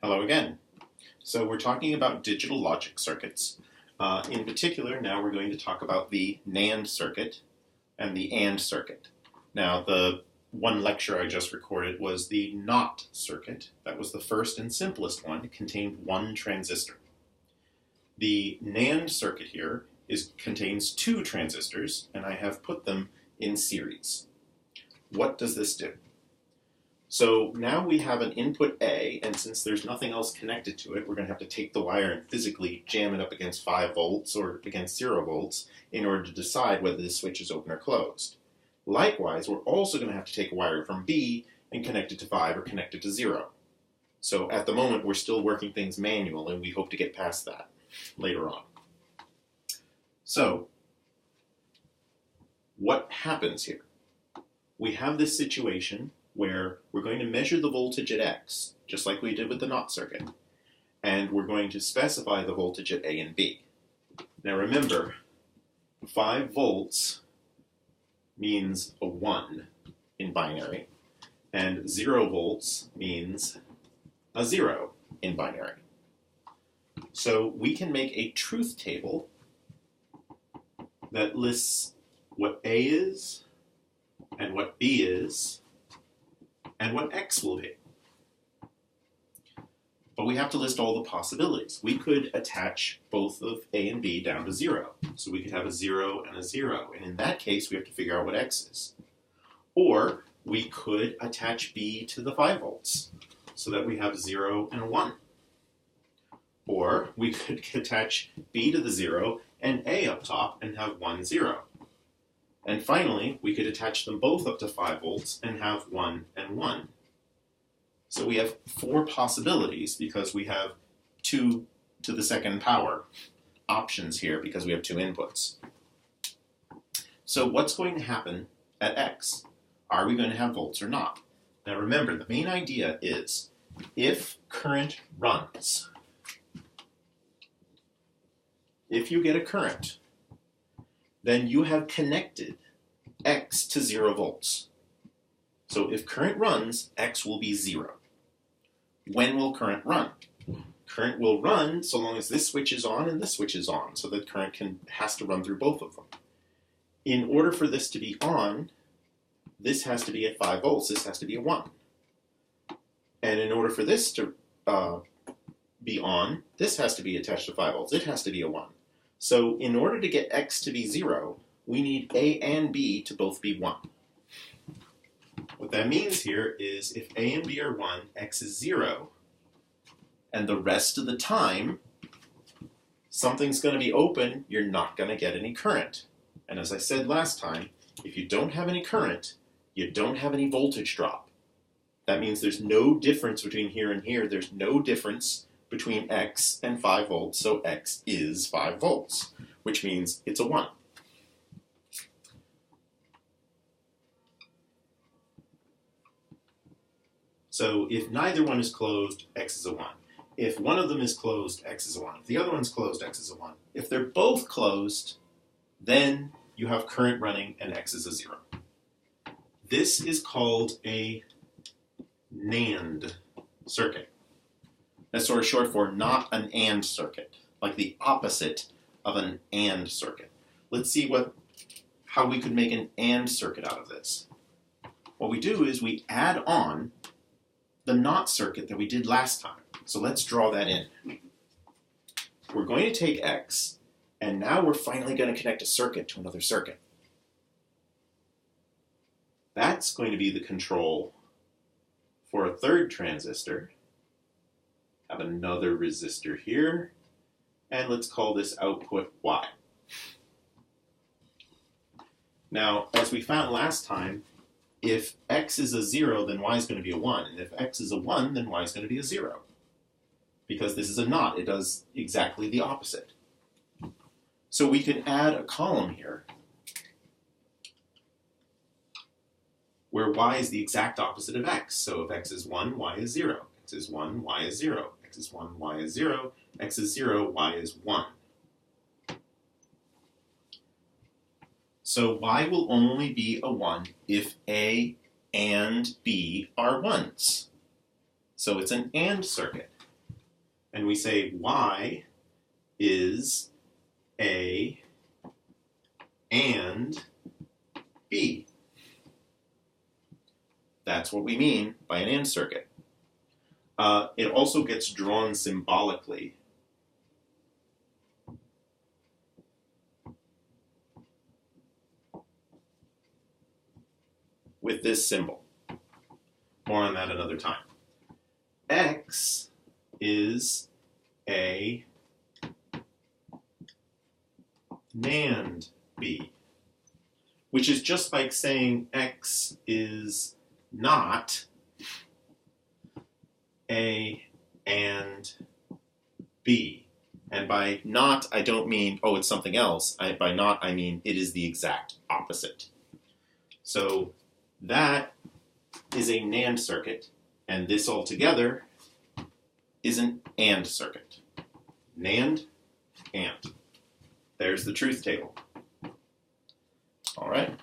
Hello again. So we're talking about digital logic circuits. In particular, now we're going to talk about the NAND circuit and the AND circuit. Now, the one lecture I just recorded was the NOT circuit. That was the first and simplest one. It contained one transistor. The NAND circuit here contains two transistors, and I have put them in series. What does this do? So now we have an input A, and since there's nothing else connected to it, we're going to have to take the wire and physically jam it up against 5 volts or against 0 volts in order to decide whether the switch is open or closed. Likewise, we're also going to have to take a wire from B and connect it to 5 or connect it to 0. So at the moment, we're still working things manual, and we hope to get past that later on. So what happens here? We have this situation where we're going to measure the voltage at X, just like we did with the NOT circuit, and we're going to specify the voltage at A and B. Now remember, 5 volts means a 1 in binary, and 0 volts means a 0 in binary. So we can make a truth table that lists what A is, and what B is, and what X will be. But we have to list all the possibilities. We could attach both of A and B down to 0. So we could have a 0 and a 0. And in that case, we have to figure out what X is. Or we could attach B to the 5 volts so that we have 0 and 1. Or we could attach B to the 0 and A up top and have 1, 0. And finally, we could attach them both up to 5 volts and have 1 and 1. So we have 4 possibilities because we have 2 to the second power options here because we have 2 inputs. So what's going to happen at X? Are we going to have volts or not? Now remember, the main idea is if current runs, if you get a current, then you have connected X to 0 volts. So if current runs, X will be 0. When will current run? Current will run so long as this switch is on and this switch is on, so that current has to run through both of them. In order for this to be on, this has to be at 5 volts, this has to be a 1. And in order for this to be on, this has to be attached to 5 volts, it has to be a 1. So in order to get X to be 0, we need A and B to both be 1. What that means here is if A and B are 1, X is 0, and the rest of the time, something's going to be open, you're not going to get any current. And as I said last time, if you don't have any current, you don't have any voltage drop. That means there's no difference between here and here. There's no difference between X and 5 volts, so X is 5 volts, which means it's a 1. So if neither one is closed, X is a 1. If one of them is closed, X is a 1. If the other one's closed, X is a 1. If they're both closed, then you have current running and X is a 0. This is called a NAND circuit. That's sort of short for not an AND circuit, like the opposite of an AND circuit. Let's see how we could make an AND circuit out of this. What we do is we add on the NOT circuit that we did last time. So let's draw that in. We're going to take X, and now we're finally going to connect a circuit to another circuit. That's going to be the control for a third transistor. Have another resistor here, and let's call this output Y. Now, as we found last time, if X is a 0, then Y is going to be a 1, and if X is a 1, then Y is going to be a 0. Because this is a NOT, it does exactly the opposite. So we can add a column here where Y is the exact opposite of X. So if X is 1, Y is 0. X is 1, Y is 0. X is 1, Y is 0. X is 0, Y is 1. So Y will only be a 1 if A and B are 1s. So it's an AND circuit. and we say Y is A and B. That's what we mean by an AND circuit. It also gets drawn symbolically. With this symbol. More on that another time. X is a NAND B, which is just like saying X is not A and B. And by not, I don't mean, oh, it's something else. By not, I mean it is the exact opposite. So that is a NAND circuit, and this altogether is an AND circuit. NAND, AND. There's the truth table. All right.